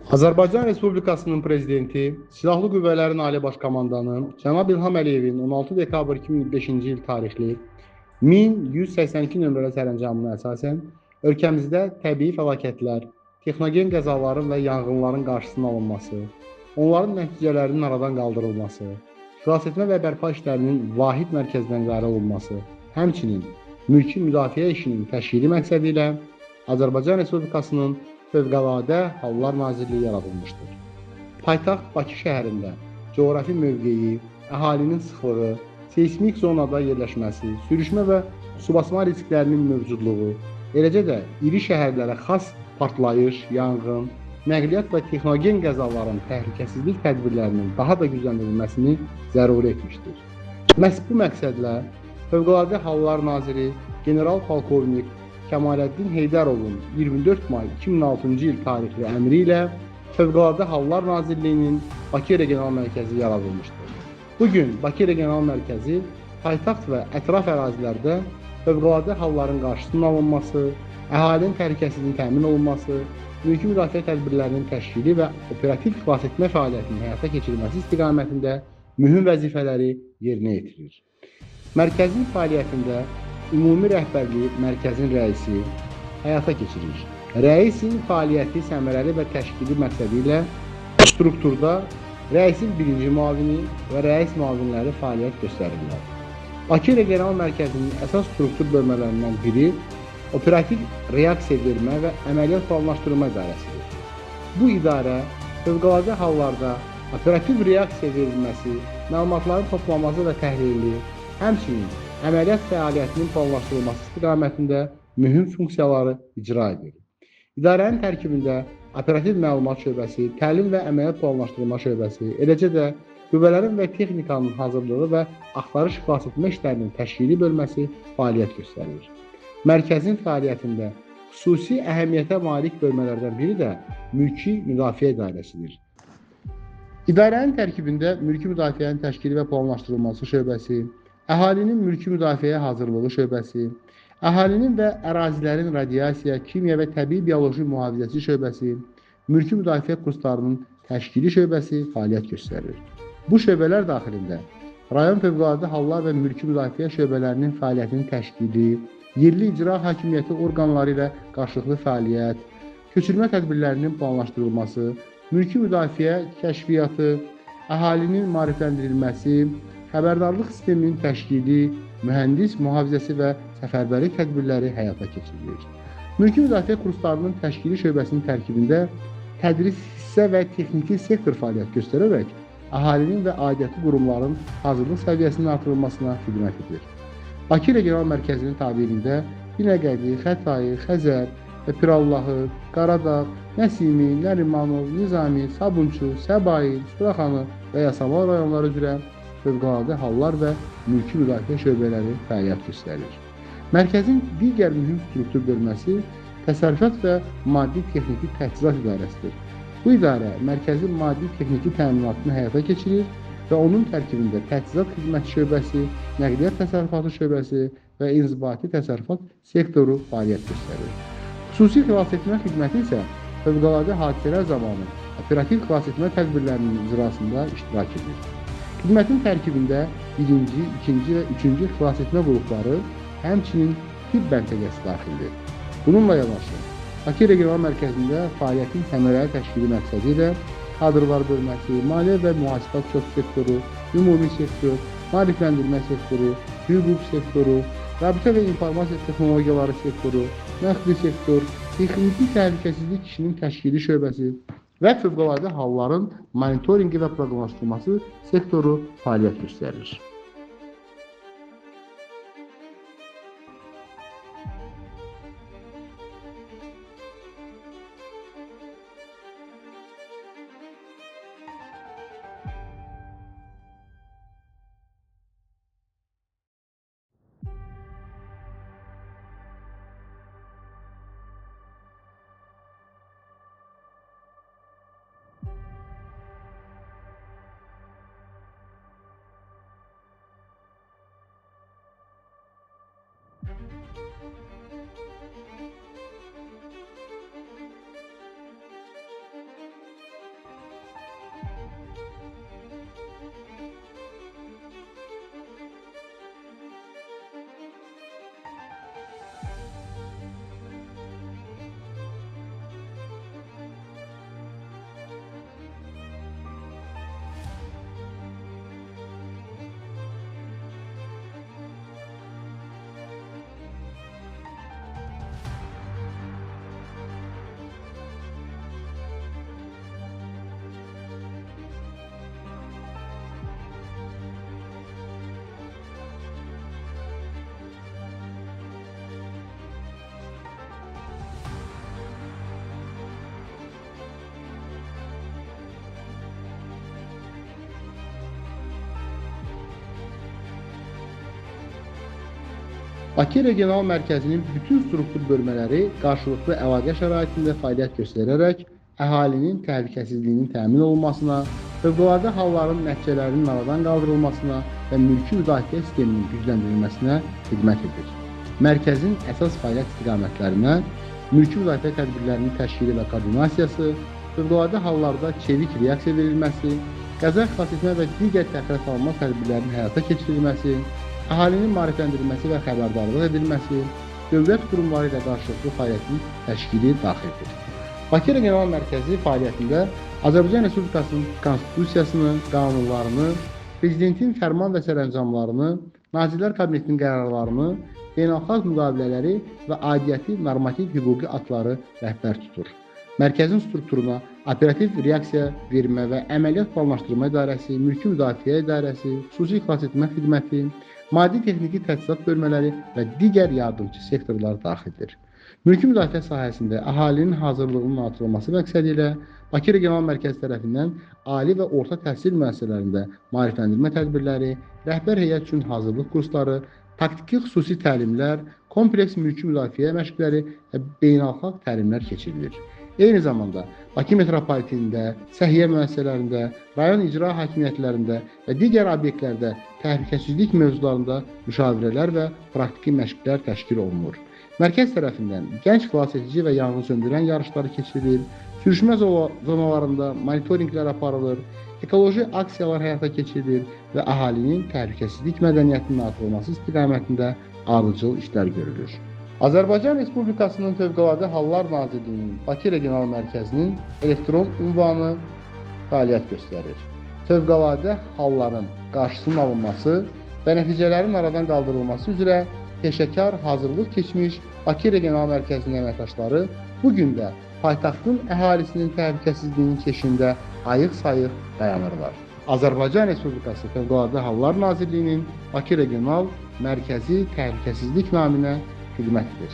Azərbaycan Respublikasının Prezidenti, Silahlı Qüvvələrin Ali Baş Komandanı cənab İlham Əliyevin 16 dekabr 2005-ci il tarixli 1182 nömrəli sərəncamına əsasən ölkəmizdə təbii fəlakətlər, texnogen qəzaların və yanğınların qarşısının alınması, onların nəticələrinin aradan qaldırılması, xilasetmə və bərpa işlərinin vahid mərkəzindən idarə olunması, həmçinin mülki müdafiə işinin təşkili məqsədilə Azərbaycan Respublikasının Fövqəladə Hallar Nazirliyi yaradılmışdır. Paytaxt Bakı şəhərində coğrafi mövqeyi, əhalinin sıxlığı, seismik zonada yerləşməsi, sürüşmə və subasma risklərinin mövcudluğu, eləcə də iri şəhərlərə xas partlayış, yanğın, nəqliyyat və texnogen qəzaların təhlükəsizlik tədbirlərinin daha da gücləndirilməsini zəruri etmişdir. Məhz bu məqsədlə Fövqəladə Hallar Naziri General Polkovnik Kəmaləddin Heydərovun 24 may 2006-cı il tarixli əmri ilə Fövqəladə Hallar Nazirliyinin Bakı Regional Mərkəzi yaradılmışdır. Bugün Bakı Regional Mərkəzi paytaxt və ətraf ərazilərdə fövqəladə halların qarşısının alınması, əhalinin təhlükəsizliyinin təmin olunması, mülki müdafiə tədbirlərinin təşkili və operativ xilasetmə fəaliyyətinin həyata keçirilməsi istiqamətində mühüm vəzifələri yerinə yetirir. Mərkəzin fəaliyyətində ümumi rəhbərliyi mərkəzin rəisi həyata keçirir. Rəisin fəaliyyəti səmərəli və təşkili məqsədi ilə strukturda rəisin birinci müavini və rəis müavinləri fəaliyyət göstərirlər. Bakı Regional Mərkəzinin əsas struktur bölmələrindən biri operativ reaksiya vermə və əməliyyat planlaşdırma idarəsidir. Bu idarə fövqəladə hallarda operativ reaksiya verilməsi, məlumatların toplanması və təhlili, həmçinin əməliyyat fəaliyyətinin planlaşdırılması istiqamətində mühüm funksiyaları icra edir. İdarənin tərkibində operativ məlumat şöbəsi, təlim və əməliyyat planlaşdırma şöbəsi, eləcə də qüvvələrin və texnikanın hazırlığı və axtarış xilasetmə işlərinin təşkili bölməsi fəaliyyət göstərir. Mərkəzin fəaliyyətində xüsusi əhəmiyyətə malik bölmələrdən biri də mülki müdafiə idarəsidir. İdarənin tərkibində mülki müdafiənin təşkili və planlaşdırılması şöbəsi, əhalinin mülki müdafiəyə hazırlığı şöbəsi, əhalinin və ərazilərin radiasiya, kimya və təbii bioloji mühafizəsi şöbəsi, mülki müdafiə kurslarının təşkili şöbəsi fəaliyyət göstərir. Bu şöbələr daxilində rayon fövqəladə hallar və mülki müdafiə şöbələrinin fəaliyyətinin təşkili, yerli icra hakimiyyəti orqanları ilə qarşılıqlı fəaliyyət, köçürmə tədbirlərinin planlaşdırılması, mülki müdafiə kəşfiyyatı, əhalinin maarifləndirilməsi, xəbərdarlıq sisteminin təşkili, mühəndis mühafizəsi və səfərbərlik tədbirləri həyata keçirilir. Mülki müdafiə kurslarının təşkili şöbəsinin tərkibində tədris hissə və texniki sektor fəaliyyət göstərərək əhalinin və aidiyyatı qurumların hazırlıq səviyyəsinin artırılmasına xidmət edir. Bakı Regional Mərkəzinin tabirində Binəqədi, Xətai, Xəzər, Pirallahı, Qaradağ, Nəsimi, Nərimanov, Nizami, Sabunçu, Səbail, Suraxanı və Yasamal rayonları üzrə fövqəladə hallar və mülki müdafiə şöbələri fəaliyyət göstərir. Mərkəzin digər mühüm struktur bölməsi təsərrüfat və maddi texniki təchizat idarəsidir. Bu idarə mərkəzin maddi texniki təminatını həyata keçirir və onun tərkibində təchizat xidməti şöbəsi, nəqliyyat təsərrüfatı şöbəsi və inzibati təsərrüfat sektoru fəaliyyət göstərir. Xüsusi xilasetmə xidməti isə fövqəladə hadisələr zamanı operativ xilasetmə tədbirlərinin icrasında iştirak edir. Xidmətin tərkibində 1-ci, 2-ci və 3-cü xilasetmə qrupları, həmçinin tibb məntəqəsi daxildir. Bununla yanaşı, Bakı Regional Mərkəzində fəaliyyətin səmərəli təşkili məqsədi ilə kadrlar bölməsi, maliyyə və mühasibat sektoru, ümumi sektor, maarifləndirmə sektoru, hüquq sektoru, rabitə və informasiya texnologiyaları sektoru, məxfi sektor, texniki təhlükəsizlik işinin təşkili şöbəsi və fövqəladə halların monitorinqi və proqramlaşdırması sektoru fəaliyyət göstərir. Bakı Regional Mərkəzinin bütün struktur bölmələri qarşılıqlı əlaqə şəraitində fəaliyyət göstərərək əhalinin təhlükəsizliyinin təmin olunmasına, fövqəladə halların nəticələrinin aradan qaldırılmasına və mülki müdafiə sisteminin gücləndirilməsinə xidmət edir. Mərkəzin əsas fəaliyyət istiqamətlərinə mülki müdafiə tədbirlərinin təşkili və koordinasiyası, fövqəladə hallarda çevik reaksiya verilməsi, qəza xilasetmə və digər təxirəsalınma tədbirlərinin həyata keçirilməsi, əhalinin maarifləndirilməsi və xəbərdarlıq edilməsi, dövlət qurumları ilə qarşılıqlı fəaliyyətin təşkili daxildir. Bakı Regional Mərkəzi fəaliyyətində Azərbaycan Respublikasının Konstitusiyasını, qanunlarını, Prezidentin fərman və sərəncamlarını, Nazirlər Kabinetinin qərarlarını, beynəlxalq müqavilələri və aidiyyəti normativ hüquqi aktları rəhbər tutur. Mərkəzin strukturuna operativ reaksiya vermə və əməliyyat planlaşdırma idarəsi, mülki müdafiə idarəsi, xüsusi xilasetmə xidməti, maddi texniki təchizat bölmələri və digər yardımçı sektorlar daxildir. Mülki müdafiə sahəsində əhalinin hazırlığının artırılması məqsədi ilə Bakı Regional Mərkəzi tərəfindən ali və orta təhsil müəssisələrində maarifləndirmə tədbirləri, rəhbər heyət üçün hazırlıq kursları, taktiki xüsusi təlimlər, kompleks mülki müdafiə məşqləri və beynəlxalq təlimlər keçirilir. Eyni zamanda Bakı metropolitenində, səhiyyə müəssisələrində, rayon icra hakimiyyətlərində və digər obyektlərdə təhlükəsizlik mövzularında müşavirələr və praktiki məşqlər təşkil olunur. Mərkəz tərəfindən gənc xilasedici və yanğın söndürən yarışları keçirilir, sürüşmə zonalarında monitorinqlər aparılır, ekoloji aksiyalar həyata keçirilir və əhalinin təhlükəsizlik mədəniyyətinin artırılması istiqamətində ardıcıl işlər görülür. Azərbaycan Respublikasının Fövqəladə Hallar Nazirliyinin Bakı Regional Mərkəzinin elektron ünvanı fəaliyyət göstərir. Fövqəladə halların qarşısının alınması və nəticələrin aradan qaldırılması üzrə peşəkar hazırlıq keçmiş Bakı Regional Mərkəzinin əməkdaşları bu gün də paytaxtın əhalisinin təhlükəsizliyinin keşiyində ayıq-sayıq dayanırlar. Azərbaycan Respublikası Fövqəladə Hallar Nazirliyinin Bakı Regional Mərkəzi Təhlükəsizlik naminə xidmət edir.